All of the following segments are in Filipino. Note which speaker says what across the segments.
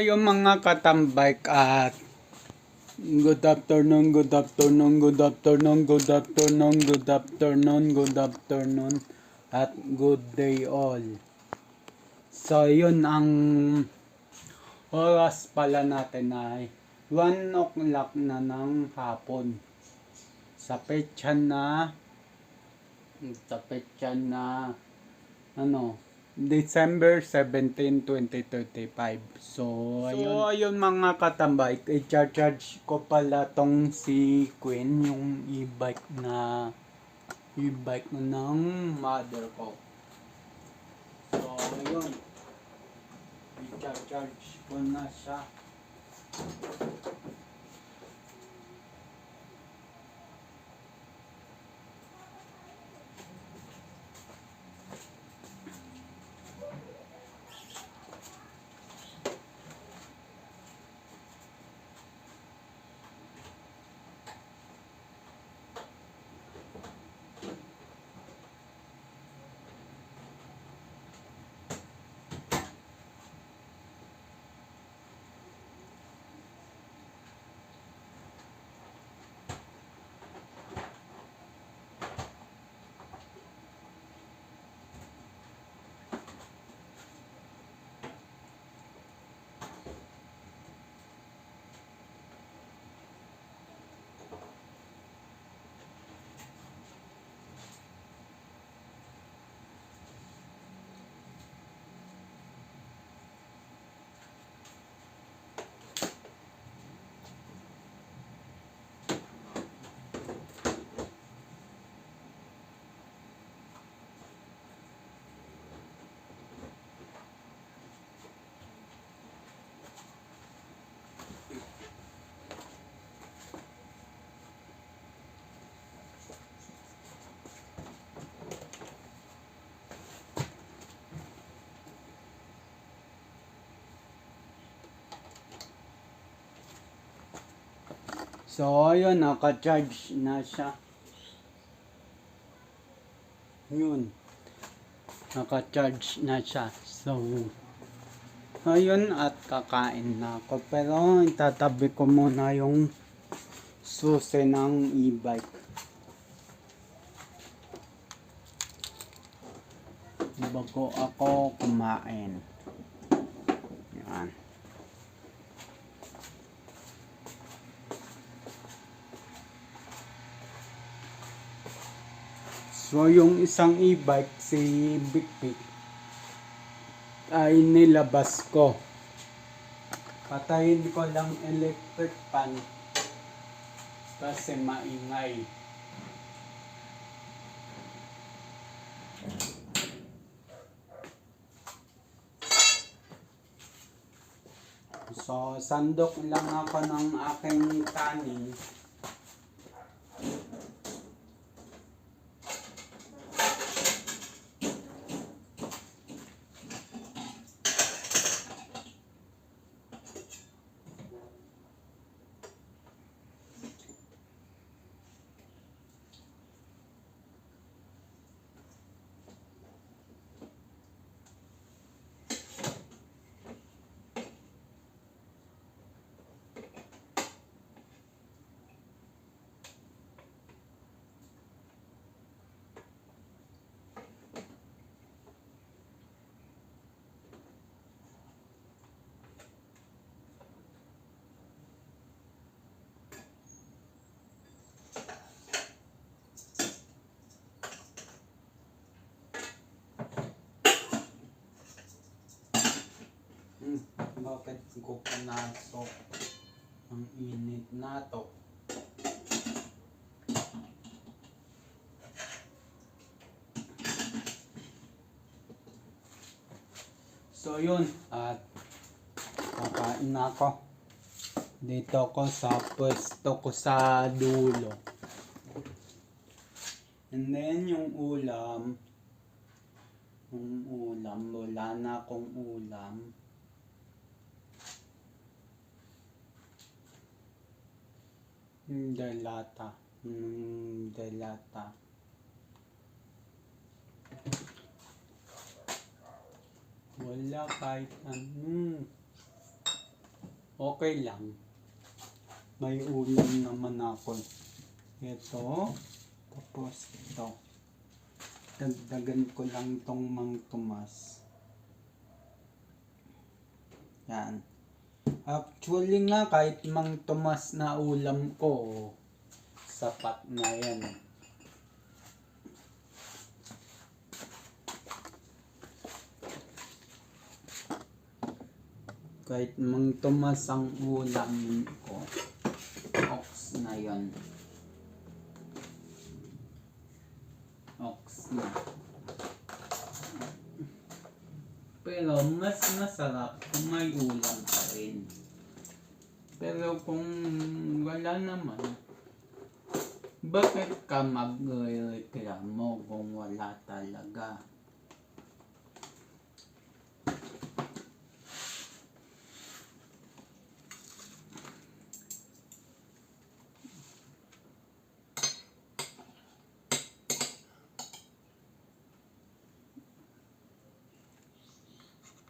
Speaker 1: Yung mga katambay at good afternoon, good afternoon, good afternoon, good afternoon, good afternoon, good afternoon, at good day all. So, yun ang oras pala natin ay 1 o'clock na ng hapon. Sa petsa na ano, December 17, 2035. So, ayun mga katambay, i-charge ko pala tong si Queen, yung e-bike ng mother ko. So, ayun, i-charge ko na siya. So, ayun, naka-charge na siya. Yun, naka-charge na siya. So, ayun, at kakain na ako. Pero, itatabi ko muna yung susi ng e-bike bago ako kumain. Yan. So, yung isang e-bike, si Big Pig, ay nilabas ko. Patayin ko lang electric fan kasi maingay. So, sandok lang ako ng aking kanin. Bakit ko pinasok ang init na to? So yun, at kakain na ako. Dito ko sa pwesto ko sa dulo. And then yung ulam, wala na akong ulam. Delata. Wala kahit ano. Okay lang. May ulam naman ako. Ito. Tapos ito. Dagdagan ko lang tong Mang Tomas. Yan. Actually nga, kahit Mang Tomas na ulam ko, sapat na yan. Kahit Mang Tomas ang ulam ko, ox na yan. Ox na. Pero mas masarap kung may ulam pa rin. Pero kung wala naman, bakit ka magreklamo kung wala talaga?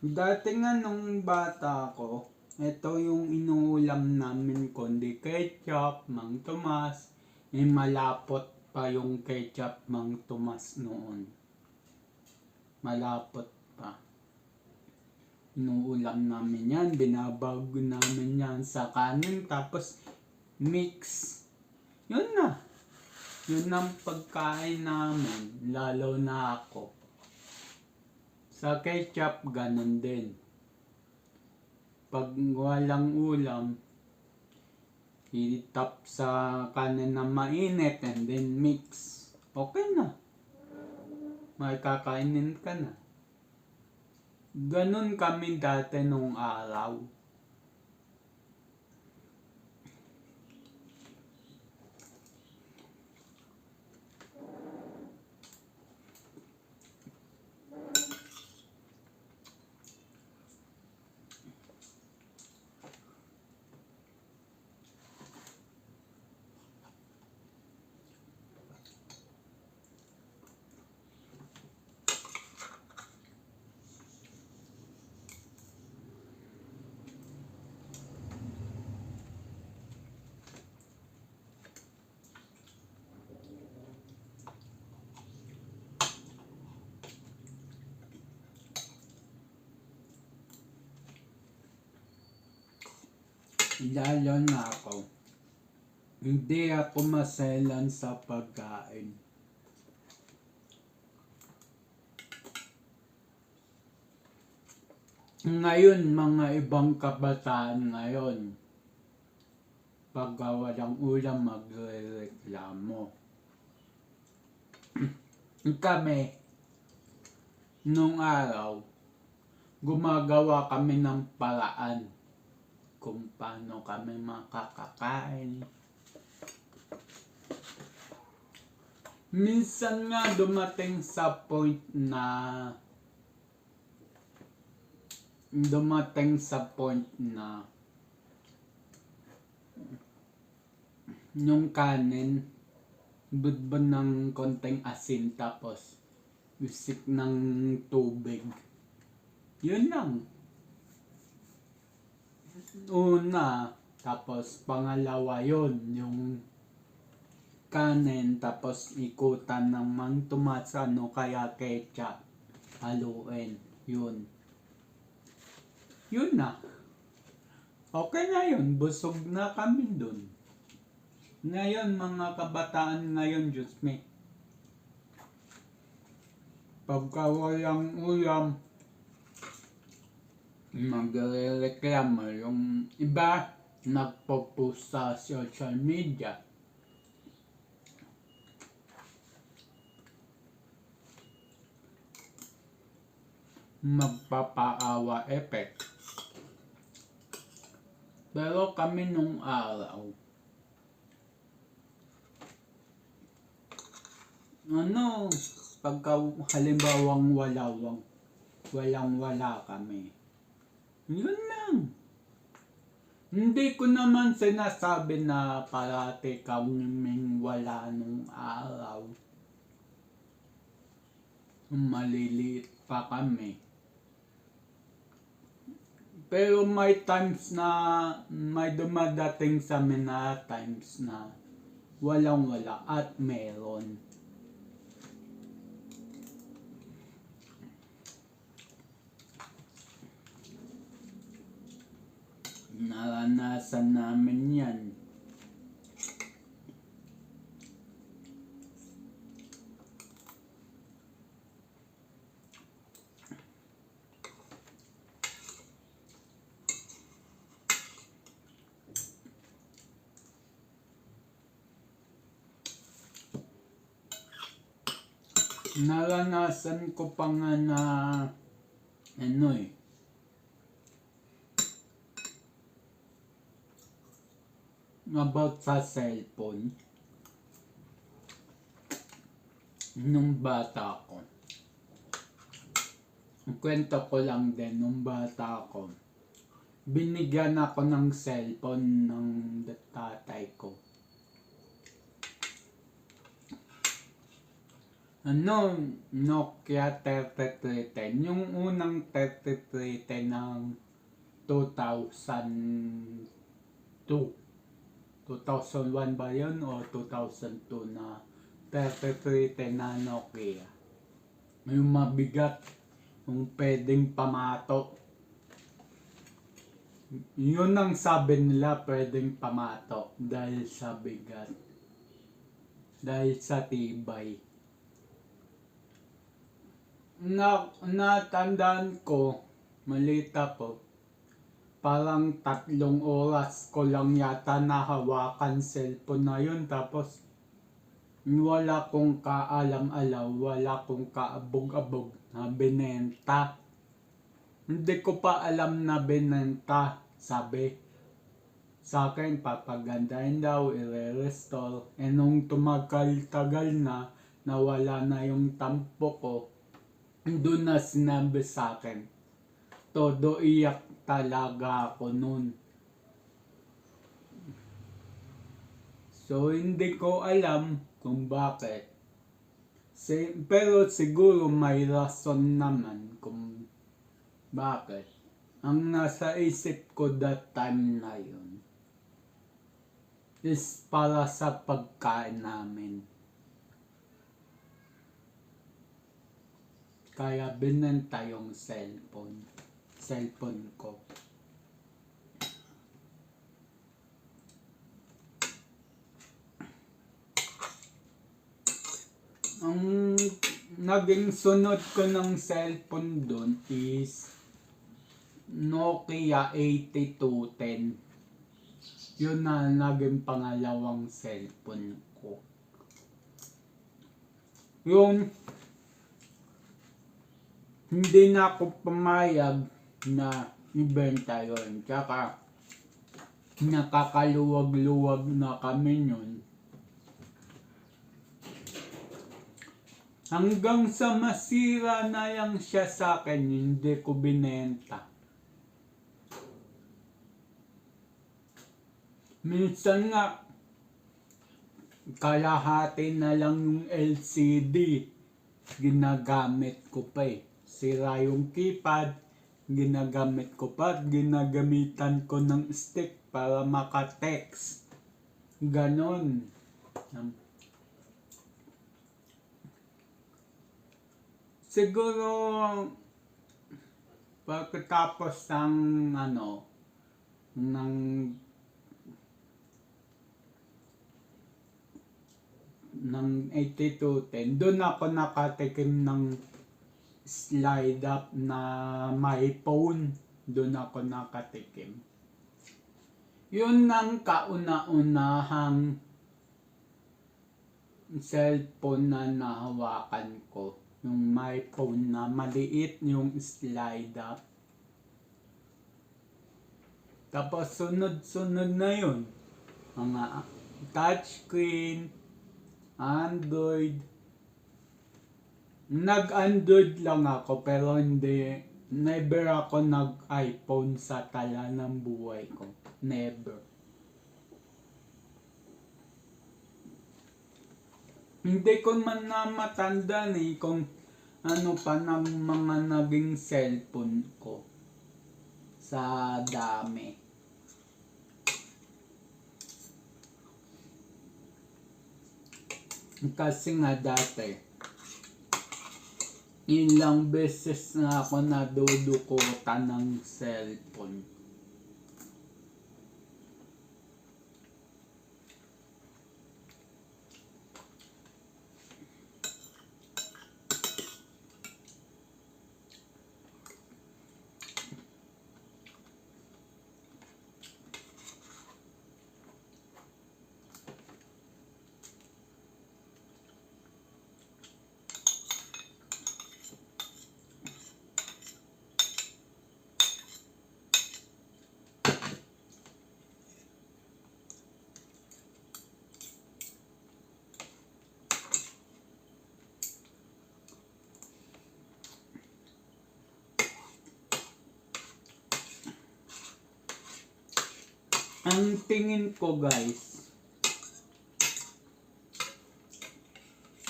Speaker 1: Dati nga nung bata ako, ito yung inuulam namin kundi ketchup, Mang Tomas. Malapot pa yung ketchup, Mang Tomas noon. Malapot pa. Inuulam namin yan, binabago namin yan sa kanin, tapos mix. Yun na. Yun ang pagkain namin, lalo na ako. Sa ketchup, ganun din. Pag walang ulam, itap sa kanin na mainit and then mix. Okay na. May kakainin ka na. Ganun kami dati nung araw. Lalo na ako. Hindi ako maselan sa pagkain. Ngayon, mga ibang kabataan ngayon, pag walang ulam, magrereklamo. Kami, nung araw, gumagawa kami ng paraan kung paano kami makakakain. Minsan nga dumating sa point na yung kanin budbud ng konting asin tapos usik ng tubig. Yun lang. Una, tapos pangalawa yun, yung kanin tapos ikutan ng Mang Tomas kaya ketchup, haluin. Yun na. Okay na yun, busog na kami dun. Ngayon, mga kabataan ngayon, Diyos me, pagka walang ulam, magrereklamo. Yung iba, nagpo-post sa social media. Magpapaawa effect. Pero kami nung araw, pagka halimbawang walang wala kami. Yun lang. Hindi ko naman sinasabi na parati kaming wala nung araw. Maliliit pa kami. Pero may times na may dumadating sa amin na times na walang wala at meron. Naranasan namin yan. Naranasan ko pa nga na about sa cellphone nung bata ko. Kwento ko lang din nung bata ko. Binigyan ako ng cellphone ng tatay ko. Nokia 3310. Yung unang 3310 ng 2002. 2001 ba yun o 2002 na 3310 na Nokia? Yung mabigat, yung pwedeng pamato. Yun ang sabi nila, pwedeng pamato dahil sa bigat, dahil sa tibay. Natandaan ko, maliit ako, parang 3 oras ko lang yata nahawakan cellphone na yun, tapos wala kong kaalam-alaw, wala kong kaabog-abog na binenta. Hindi ko pa alam na binenta, sabi sa akin papagandahin daw, i-restore. Nung tumagal-tagal na, nawala na yung tampo ko, doon na sinabi sa akin, todo iyak talaga ako nun. So hindi ko alam kung bakit. Pero siguro may rason naman kung bakit. Ang nasa isip ko that time na yun is para sa pagkain namin. Kaya binenta yung cellphone ko. Ang naging sunod ko ng cellphone doon is Nokia 8210. Yun na naging pangalawang cellphone ko. Yung hindi na ako pumayag na ibenta yun. Tsaka nakakaluwag-luwag na kami yun. Hanggang sa masira na yang siya sa akin, hindi ko binenta. Minsan nga, kalahati na lang yung LCD, ginagamit ko pa eh. Sira yung keypad, ginagamit ko pa at ginagamitan ko ng stick para maka-text. Ganon. Siguro pagkatapos ng 8210, doon ako nakatikim ng slide up na my phone. Doon ako nakatikim. Yun ang kauna-unahang cellphone na nahawakan ko. Yung my phone na maliit, yung slide up. Tapos sunod-sunod na yun. Mga touchscreen, Android. Nag-Android lang ako pero never ako nag-iPhone sa tala ng buhay ko. Never. Hindi ko man na matandaan kung ano pa ng mga naging cellphone ko. sa dami. Kasi nga dati, ilang beses na ako nadudukutan ng cellphone. Ang tingin ko guys,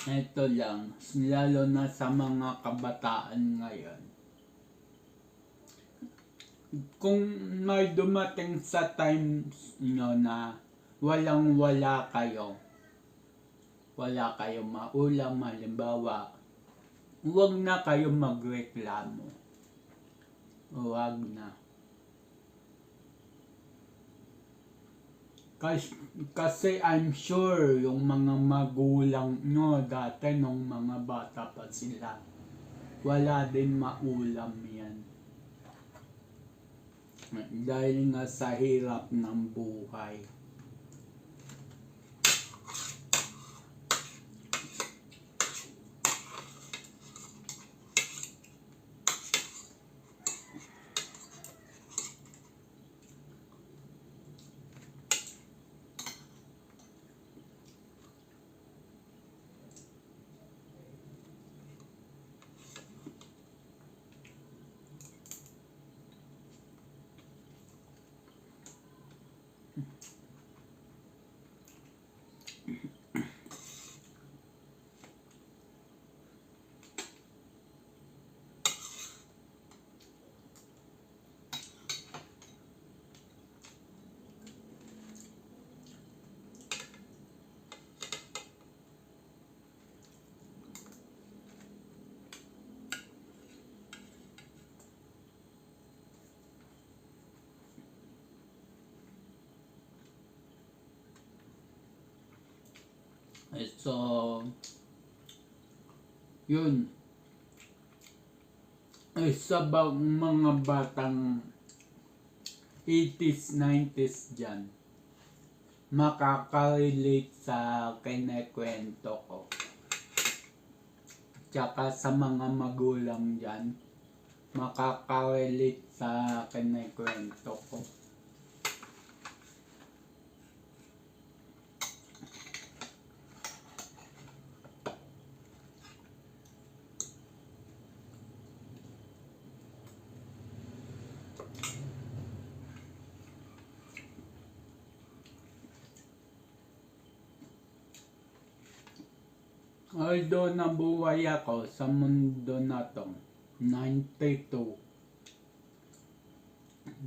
Speaker 1: ito lang, lalo na sa mga kabataan ngayon. Kung may dumating sa times nyo na walang-wala kayo, wala kayong maulam, halimbawa, huwag na kayo magreklamo. Huwag na. Kasi I'm sure yung mga magulang nyo dati nung mga bata pa sila, wala din maulam yan. Dahil nga sa hirap ng buhay. So, yun. Sa mga batang 80s, 90s dyan, makaka-relate sa kinekwento ko. Tsaka sa mga magulang dyan, makaka-relate sa kinekwento ko. Although nabuhay ako sa mundo na to, 92.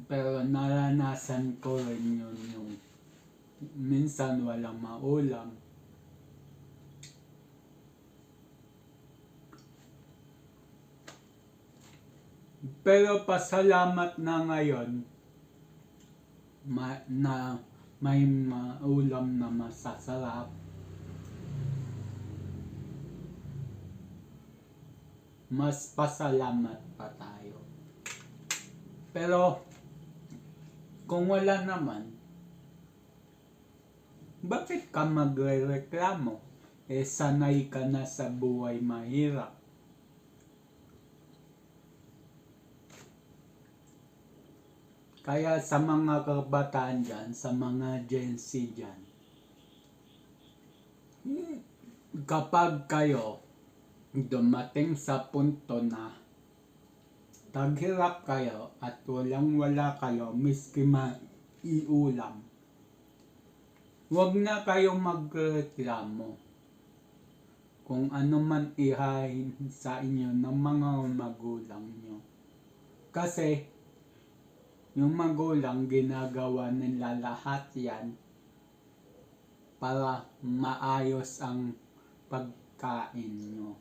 Speaker 1: Pero naranasan ko rin yun yung minsan walang maulam. Pero pasalamat na ngayon na may maulam na masasarap. Mas pasalamat pa tayo. Pero kung wala naman, bakit ka magrereklamo? Sanay ka na sa buhay mahirap. Kaya sa mga kabataan dyan, sa mga Gen Z dyan, kapag kayo dumating sa punto na taghirap kayo at walang-wala kayo miski maiulam, huwag na kayong magreklamo kung ano man ihain sa inyo ng mga magulang nyo. Kasi Yung magulang, ginagawa nila lahat yan para maayos ang pagkain nyo.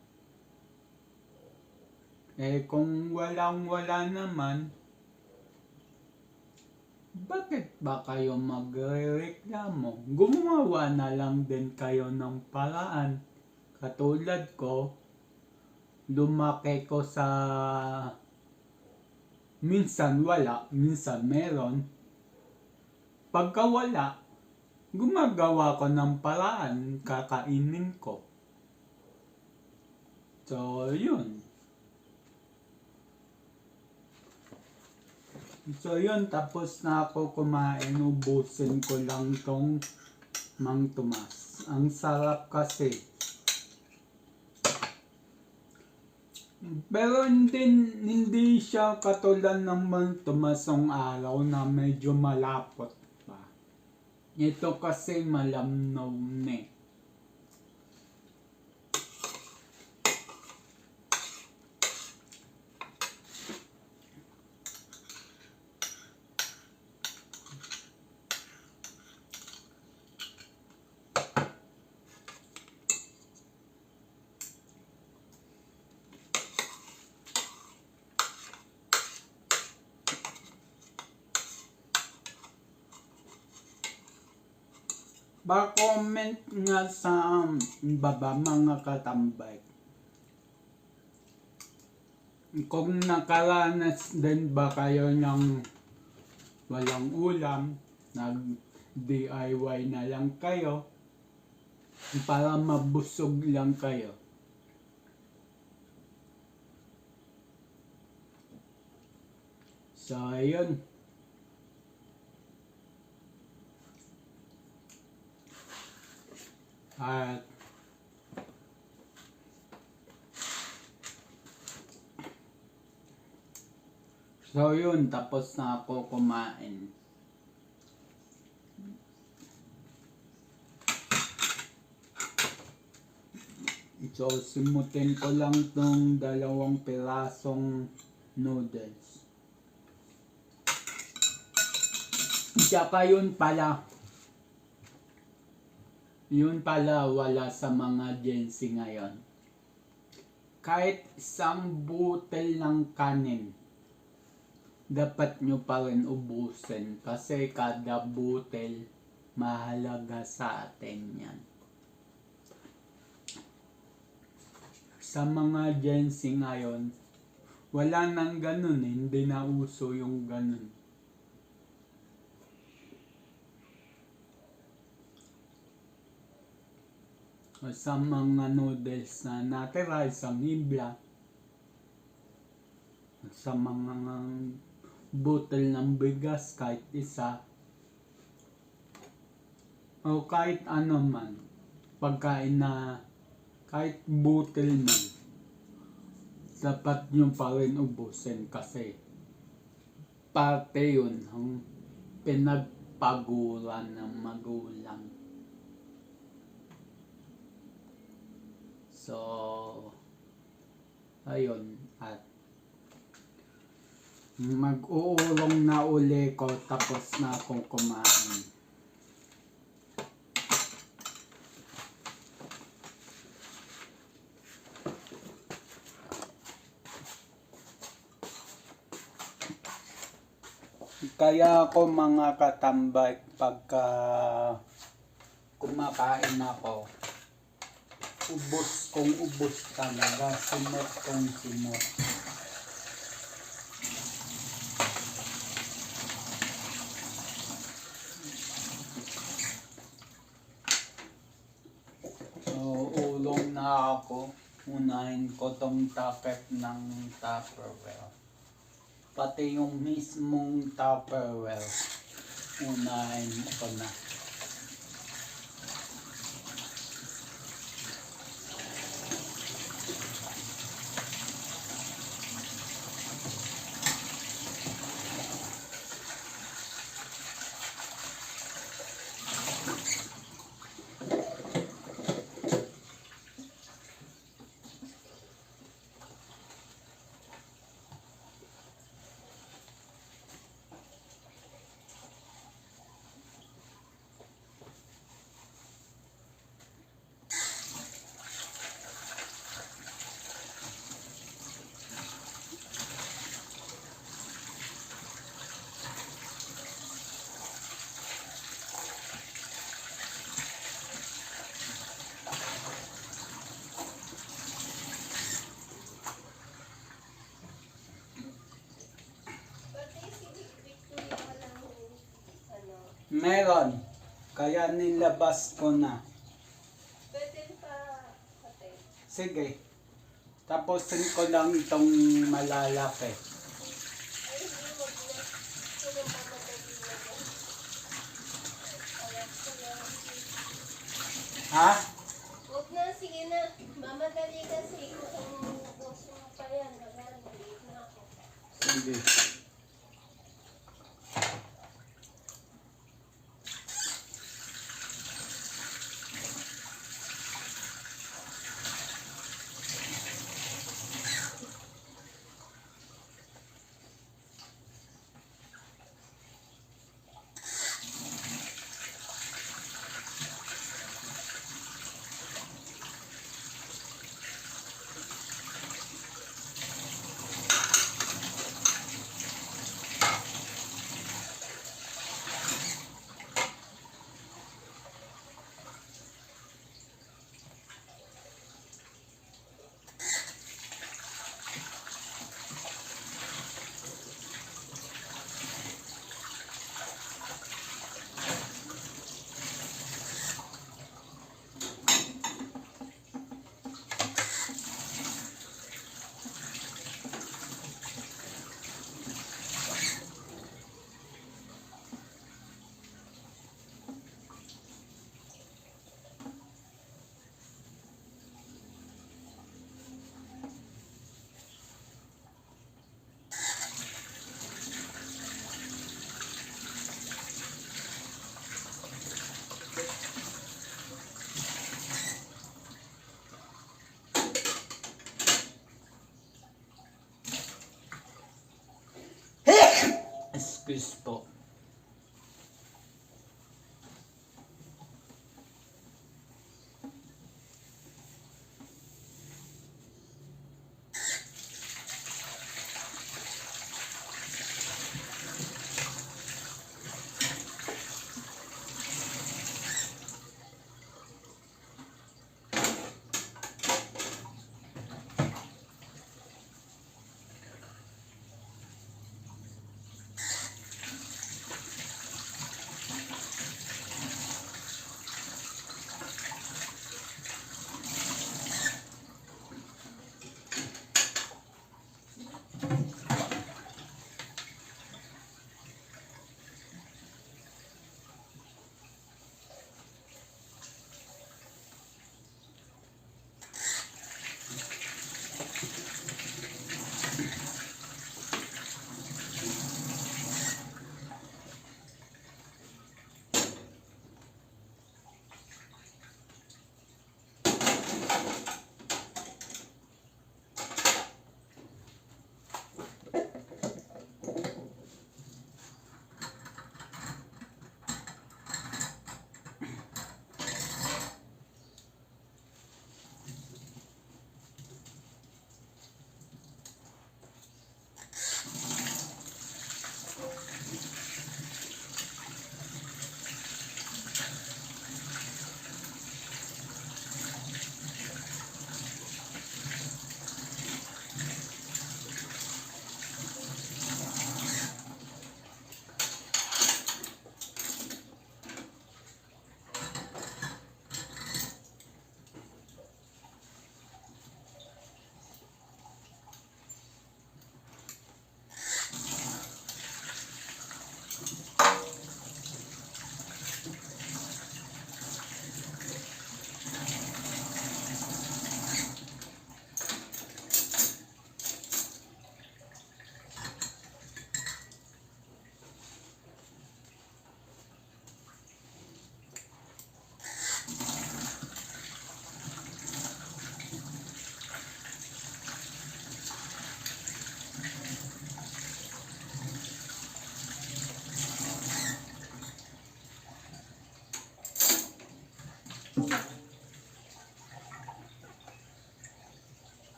Speaker 1: Kung walang-wala naman, bakit ba kayo magrereklamo? Gumawa na lang din kayo ng paraan. Katulad ko, lumaki ko sa minsan wala, minsan meron. Pagka wala, gumagawa ko ng paraan, kakainin ko. So, yun. Tapos na ako kumain, ubusin ko lang tong Mang Tomas. Ang sarap kasi. Pero hindi siya katulad ng Mang Tomas ng araw na medyo malapot pa. Ito kasi malamnaw na. Ba-comment nga sa baba mga katambay. Kung nakaranas din ba kayo ng walang ulam, nag-DIY na lang kayo para mabusog lang kayo. So, ayun. At so yun, tapos na ako kumain. So simutin ko lang tong 2 pirasong noodles. Tsaka yun pala wala sa mga Gen Z ngayon. Kahit isang butel ng kanin, dapat nyo pa rin ubusin kasi kada butel mahalaga sa atin yan. Sa mga Gen Z ngayon, wala nang ganun hindi na uso yung ganun. Sa mga noodles na natira sa Mibla, sa mga butel ng bigas kahit isa, o kahit ano man, pagkain na kahit butel man, dapat nyo pa rin ubusin kasi parte yun ang pinagpaguran ng magulang. So, ayun, at mag-uulong na uli ko tapos na akong kumain. Kaya ako mga katambay, pagka kumakain ako, ubos kong ubos talaga, simot kong simot. So, ulong na ako, unahin ko tong takip ng Tupperware. Pati yung mismong Tupperware, unahin ko na. Meron. Kaya nilabas ko na.
Speaker 2: Pwede pa ate.
Speaker 1: Sige. Tapusin ko lang itong malalaki.
Speaker 2: Ay, hindi mo na. Sino mamadali na yan? Ayan,
Speaker 1: Ha?
Speaker 2: huwag na, sige na. Mamadali kasi kung gusto mo pa yan. Wala, maliit na ako.
Speaker 1: Sige. Excuse po.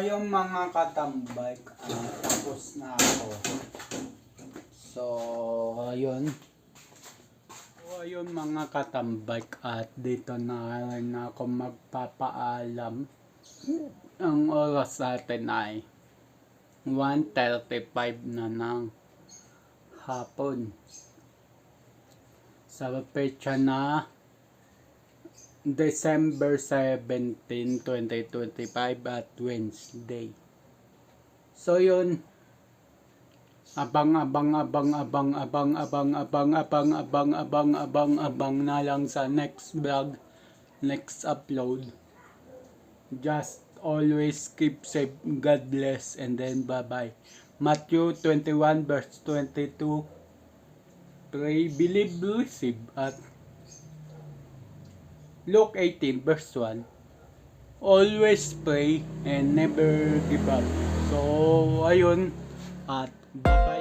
Speaker 1: ayun mga katambay, tapos na ako. So, ayun. So, ayun mga katambay, at dito na rin ako magpapaalam. Ang oras natin ay 1:35 na ng hapon. Sa petsa na December 17, 2025 at Wednesday. So yun, abang na lang sa next vlog, next upload. Just always keep safe, God bless, and then bye bye. Matthew 21 verse 22, pray, believe, receive, at Luke 18 verse 1, always pray and never give up. So ayun, at bye.